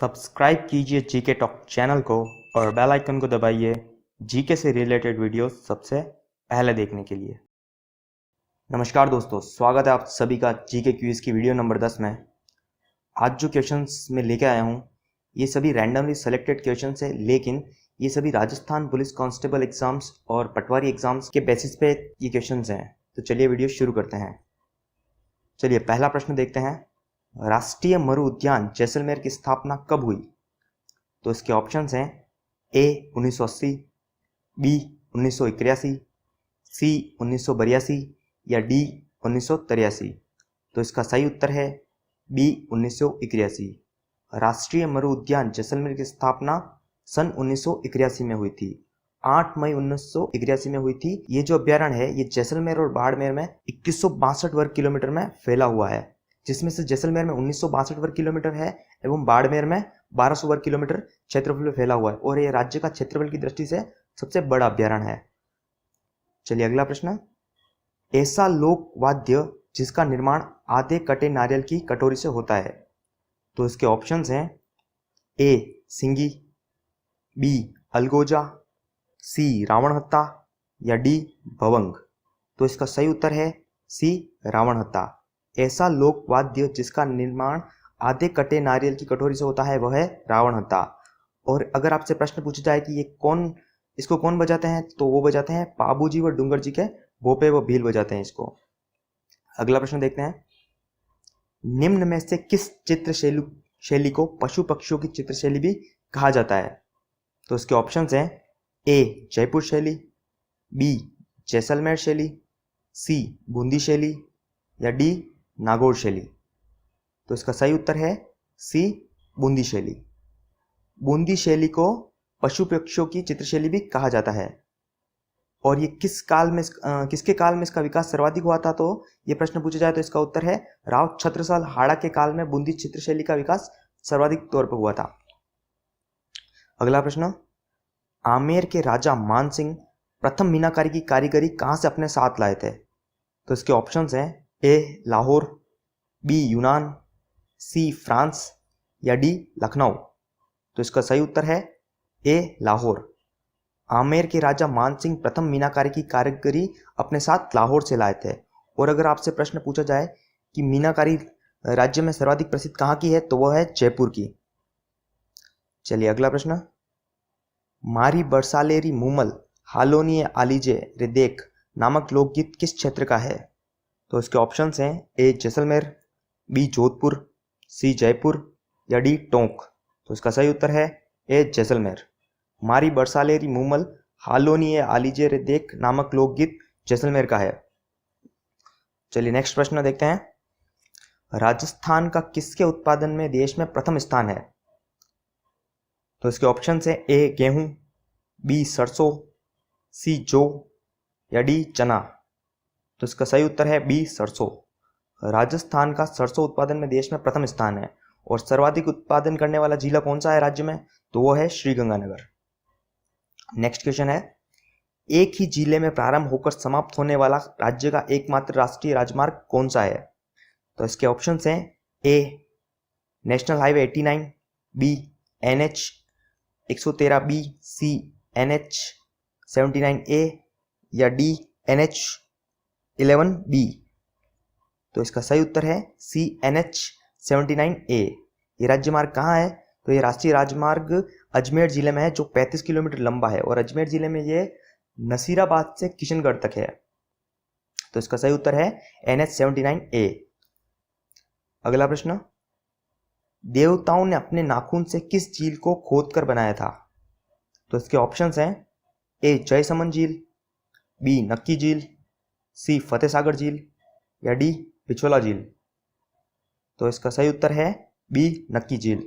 Subscribe कीजिए GK talk channel को और बेल आइकन को दबाइए जीके से रिलेटेड वीडियो सबसे पहले देखने के लिए। नमस्कार दोस्तों, स्वागत है आप सभी का जीके क्विज की वीडियो नंबर 10 में। आज जो क्वेश्चंस मैं लेके आया हूँ ये सभी रैंडमली सेलेक्टेड क्वेश्चंस है, लेकिन ये सभी राजस्थान पुलिस कांस्टेबल एग्जाम्स और पटवारी एग्जाम्स के बेसिस पे ये क्वेश्चंस हैं। तो चलिए वीडियो शुरू करते हैं। चलिए पहला प्रश्न देखते हैं। राष्ट्रीय मरु उद्यान जैसलमेर की स्थापना कब हुई? तो इसके ऑप्शंस हैं ए 1980, बी 1981, सी 1982 या डी 1983। तो इसका सही उत्तर है बी 1981। राष्ट्रीय मरु उद्यान जैसलमेर की स्थापना सन 1981 में हुई थी। 8 मई 1981 में हुई थी। ये जो अभ्यारण्य है ये जैसलमेर और बाड़मेर में 2162 वर्ग किलोमीटर में फैला हुआ है, जिसमें से जैसलमेर में 1962 वर्ग किलोमीटर है एवं बाड़मेर में 1200 वर्ग किलोमीटर क्षेत्रफल में फैला हुआ है, और ये राज्य का क्षेत्रफल की दृष्टि से सबसे बड़ा अभ्यारण्य है। चलिए अगला प्रश्न। ऐसा लोक वाद्य जिसका निर्माण आधे कटे नारियल की कटोरी से होता है? तो इसके ऑप्शंस हैं ए सिंगी, बी अलगोजा, सी रावणहत्ता या डी भवंग। तो इसका सही उत्तर है सी रावणहत्ता। ऐसा लोक वाद्य जिसका निर्माण आधे कटे नारियल की कटोरी से होता है वह है रावणहत्ता। और अगर आपसे प्रश्न पूछा जाए कि इसको कौन बजाते हैं, तो वो बजाते हैं पाबूजी व डूंगर जी के भोपे व भील बजाते हैं इसको। अगला प्रश्न देखते हैं। निम्न में से किस चित्र शैली को पशु पक्षियों की चित्रशैली भी कहा जाता है? तो इसके ऑप्शंस हैं ए जयपुर शैली, बी जैसलमेर शैली, सी बूंदी शैली या डी नागौर शैली। तो इसका सही उत्तर है सी बूंदी शैली। बूंदी शैली को पशु पक्षियों की चित्रशैली भी कहा जाता है। और ये किसके काल में इसका विकास सर्वाधिक हुआ था? तो ये प्रश्न पूछा जाए तो इसका उत्तर है राव छत्रसाल हाड़ा के काल में बूंदी चित्रशैली का विकास सर्वाधिक तौर पर हुआ था। अगला प्रश्न। आमेर के राजा मान सिंह प्रथम मीनाकारी की कारीगरी कहां से अपने साथ लाए थे? तो इसके ऑप्शंस हैं ए लाहौर, बी यूनान, सी फ्रांस या डी लखनऊ। तो इसका सही उत्तर है ए लाहौर। आमेर के राजा मान सिंह प्रथम मीनाकारी की कारीगरी अपने साथ लाहौर से लाए थे। और अगर आपसे प्रश्न पूछा जाए कि मीनाकारी राज्य में सर्वाधिक प्रसिद्ध कहाँ की है, तो वह है जयपुर की। चलिए अगला प्रश्न। मारी बरसालेरी मूमल हालोनी आलीजे रे देख नामक लोकगीत किस क्षेत्र का है? तो इसके ऑप्शंस हैं ए जैसलमेर, बी जोधपुर, सी जयपुर या डी टोंक। तो इसका सही उत्तर है ए जैसलमेर। मारी बरसालेरी मूमल हालोनी आलीजे रे देख नामक लोकगीत जैसलमेर का है। चलिए नेक्स्ट प्रश्न देखते हैं। राजस्थान का किसके उत्पादन में देश में प्रथम स्थान है? तो इसके ऑप्शन है ए गेहूं, बी सरसों, सी जौ या डी चना। तो इसका सही उत्तर है बी सरसों। राजस्थान का सरसों उत्पादन में देश में प्रथम स्थान है। और सर्वाधिक उत्पादन करने वाला जिला कौन सा है राज्य में? तो वो है श्रीगंगानगर। नेक्स्ट क्वेश्चन है। एक ही जिले में प्रारंभ होकर समाप्त होने वाला राज्य का एकमात्र राष्ट्रीय राजमार्ग कौन सा है? तो इसके ऑप्शंस हैं A national highway 89, B NH 113, B C NH 79A या डी NH 11B। तो इसका सही उत्तर है सी NH 79A। ये राज्य मार्ग कहाँ है? तो ये राष्ट्रीय राजमार्ग अजमेर जिले में है, जो 35 किलोमीटर लंबा है, और अजमेर जिले में ये नसीराबाद से किशनगढ़ तक है। तो इसका सही उत्तर है NH 79A। अगला प्रश्न। देवताओं ने अपने नाखून से किस झील को खोदकर बनाया था? तो इसके ऑप्शंस हैं ए जयसमंद झील, बी नक्की झील, सी फतेह सागर झील या डी पिछोला झील। तो इसका सही उत्तर है बी नक्की झील।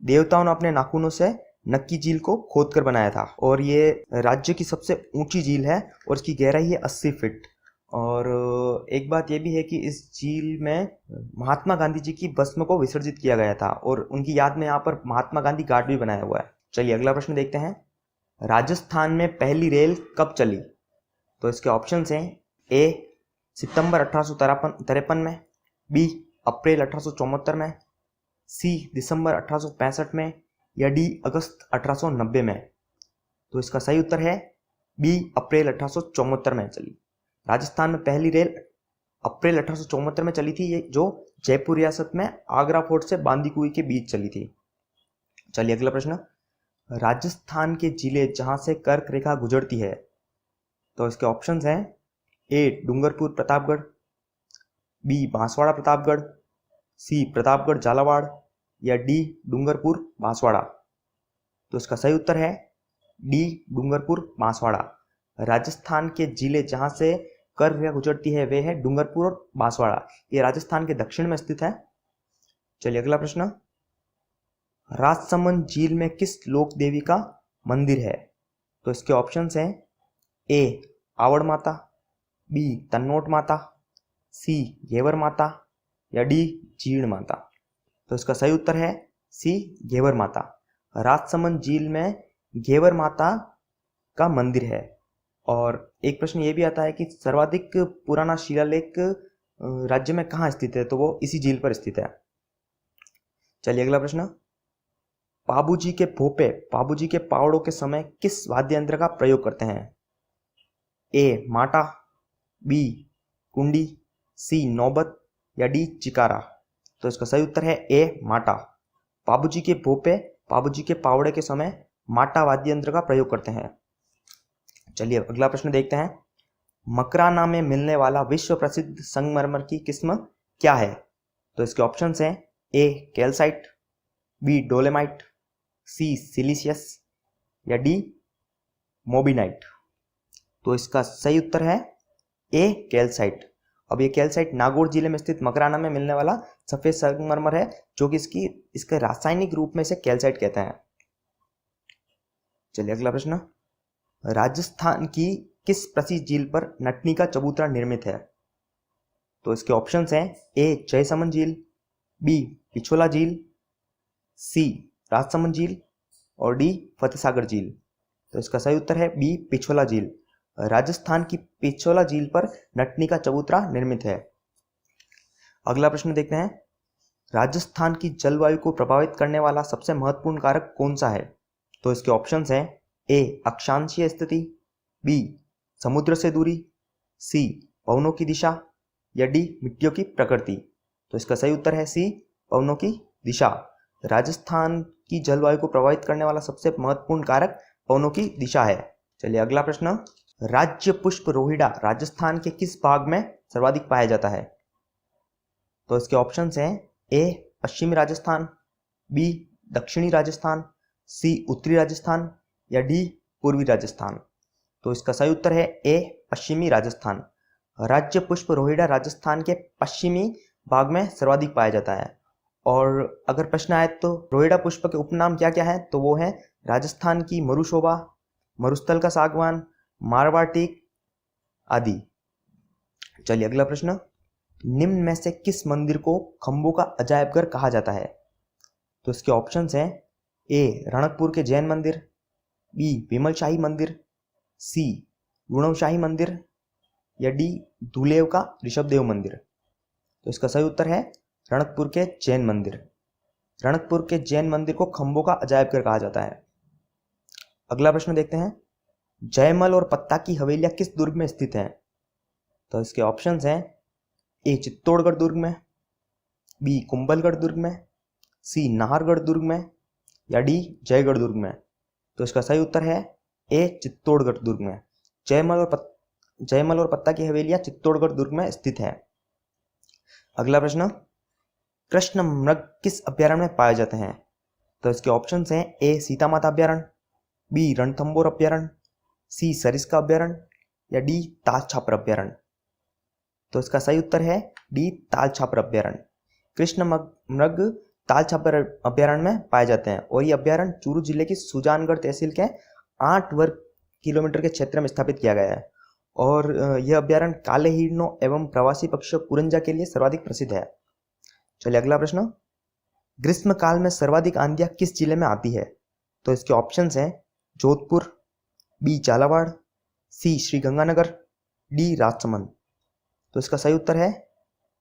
देवताओं ने अपने नाखूनों से नक्की झील को खोदकर बनाया था, और ये राज्य की सबसे ऊंची झील है और इसकी गहराई है 80 फीट। और एक बात यह भी है कि इस झील में महात्मा गांधी जी की भस्म को विसर्जित किया गया था, और उनकी याद में यहाँ पर महात्मा गांधी घाट भी बनाया हुआ है। चलिए अगला प्रश्न देखते हैं। राजस्थान में पहली रेल कब चली? तो इसके ऑप्शंस हैं ए सितंबर 1853 में, बी अप्रैल 1874 में, सी दिसंबर 1865 में, या डी अगस्त 1890 में? तो इसका सही उत्तर है बी अप्रैल 1874 में चली। राजस्थान में पहली रेल अप्रैल 1874 में चली थी, ये जो जयपुर रियासत में आगरा फोर्ट से बांदीकुई के बीच चली थी। चलिए अगला प्रश्न, राजस्थान के जिले जहां से कर्क रेखा गुजरती है, तो इसके ऑप्शंस हैं ए डूंगरपुर प्रतापगढ़, बी बांसवाड़ा प्रतापगढ़, सी प्रतापगढ़ झालावाड़, या डी डूंगरपुर बांसवाड़ा? तो इसका सही उत्तर है डी डूंगरपुर बांसवाड़ा। राजस्थान के जिले जहां से कर्क रेखा गुजरती है वे है डूंगरपुर और बांसवाड़ा। ये राजस्थान के दक्षिण में स्थित है। चलिए अगला प्रश्न, राजसमंद झील में किस लोक देवी का मंदिर है? तो इसके ऑप्शंस हैं ए आवड़ माता, बी तन्नोट माता, सी घेवर माता, या डी जीण माता? तो इसका सही उत्तर है सी घेवर माता। राजसमंद झील में घेवर माता का मंदिर है। और एक प्रश्न ये भी आता है कि सर्वाधिक पुराना शिलालेख राज्य में कहाँ स्थित है? तो वो इसी झील पर स्थित है। चलिए अगला प्रश्न, पाबूजी के भोपे पाबूजी के पावड़ों के समय किस वाद्य यंत्र का प्रयोग करते हैं? ए माटा, बी कुंडी, सी नौबत, या डी चिकारा? तो इसका सही उत्तर है ए माटा। पाबूजी के भोपे पाबूजी के पावड़े के समय माटा वाद्य यंत्र का प्रयोग करते हैं। चलिए अगला प्रश्न देखते हैं, मकराना में मिलने वाला विश्व प्रसिद्ध संगमरमर की किस्म क्या है? तो इसके ऑप्शंस हैं ए कैल्साइट, बी डोलेमाइट, सी सिलिशियस, या डी मोबिनाइट? तो इसका सही उत्तर है ए कैल्साइट। अब ये कैल्साइट नागौर जिले में स्थित मकराना में मिलने वाला सफेद संगमरमर है, जो कि इसके रासायनिक रूप में इसे कैल्साइट कहते हैं। चलिए अगला प्रश्न, राजस्थान की किस प्रसिद्ध झील पर नटनी का चबूतरा निर्मित है? तो इसके ऑप्शंस हैं ए जयसमंद झील, बी पिछोला झील, सी राजसमंद झील, और डी फतेहसागर झील? तो इसका सही उत्तर है बी पिछोला झील। राजस्थान की पिछोला झील पर नटनी का चबूतरा निर्मित है। अगला प्रश्न देखते हैं, राजस्थान की जलवायु को प्रभावित करने वाला सबसे महत्वपूर्ण कारक कौन सा है? तो इसके ऑप्शंस हैं ए अक्षांशीय स्थिति, बी समुद्र से दूरी, सी पवनों की दिशा, या डी मिट्टियों की प्रकृति? तो इसका सही उत्तर है सी पवनों की दिशा। राजस्थान की जलवायु को प्रभावित करने वाला सबसे महत्वपूर्ण कारक पवनों की दिशा है। चलिए अगला प्रश्न, राज्य पुष्प रोहिड़ा राजस्थान के किस भाग में सर्वाधिक पाया जाता है? तो इसके ऑप्शंस हैं ए पश्चिमी राजस्थान, बी दक्षिणी राजस्थान, सी उत्तरी राजस्थान, या डी पूर्वी राजस्थान? तो इसका सही उत्तर है ए पश्चिमी राजस्थान। राज्य पुष्प रोहिड़ा राजस्थान के पश्चिमी भाग में सर्वाधिक पाया जाता है। और अगर प्रश्न आए तो रोहिड़ा पुष्प के उपनाम क्या क्या है, तो वो है राजस्थान की मरुशोभा, मरुस्थल का सागवान, मारवाड़ टीक आदि। चलिए अगला प्रश्न, निम्न में से किस मंदिर को खंभों का अजायब घर कहा जाता है? तो इसके ऑप्शंस हैं ए रणकपुर के जैन मंदिर, बी विमल शाही मंदिर, सी गुणव शाही मंदिर, या डी धुलेव का ऋषभदेव मंदिर? तो इसका सही उत्तर है रणकपुर के जैन मंदिर। रणकपुर के जैन मंदिर को खंभों का अजायब घर कहा जाता है। अगला प्रश्न देखते हैं, जयमल और पत्ता की हवेलियां किस दुर्ग में स्थित हैं? तो इसके ऑप्शंस हैं ए चित्तौड़गढ़ दुर्ग में, बी कुंभलगढ़ दुर्ग में, सी नाहरगढ़ दुर्ग में, या डी जयगढ़ दुर्ग में? तो इसका सही उत्तर है ए चित्तौड़गढ़ दुर्ग में। जयमल और पत्ता की हवेलियां चित्तौड़गढ़ दुर्ग में स्थित है। अगला प्रश्न, कृष्ण मृग किस अभ्यारण्य में पाए जाते हैं? तो इसके ऑप्शंस हैं ए सीता माता अभ्यारण्य, बी रणथंभौर अभ्यारण्य, सी सरिस्का अभ्यारण्य, या डी ताल छापर अभ्यारण्य? तो इसका सही उत्तर है डी ताल छापर अभ्यारण्य। कृष्ण मृग ताल छापर अभ्यारण्य में पाए जाते हैं और ये अभ्यारण्य चूरू जिले की सुजानगढ़ तहसील के 8 वर्ग किलोमीटर के क्षेत्र में स्थापित किया गया है। और यह अभ्यारण्य काले हिरणों एवं प्रवासी पक्षियों कुरंजा के लिए सर्वाधिक प्रसिद्ध है। चलिए अगला प्रश्न, ग्रीष्म काल में सर्वाधिक आंधियां किस जिले में आती है? तो इसके ऑप्शंस हैं जोधपुर, बी झालावाड़, सी श्रीगंगानगर, डी राजसमंद? तो इसका सही उत्तर है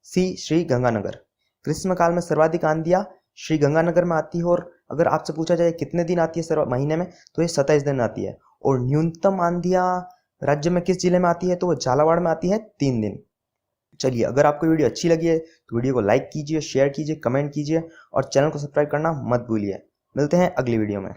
सी श्रीगंगानगर। ग्रीष्म काल में सर्वाधिक आंधियां श्रीगंगानगर में आती है, और अगर आपसे पूछा जाए कितने दिन आती है सर महीने में, तो ये 27 दिन आती है। और न्यूनतम आंधियाँ राज्य में किस जिले में आती है, तो वो झालावाड़ में आती है 3 दिन। चलिए, अगर आपको वीडियो अच्छी लगी है तो वीडियो को लाइक कीजिए, शेयर कीजिए, कमेंट कीजिए और चैनल को सब्सक्राइब करना मत भूलिए। मिलते हैं अगली वीडियो में।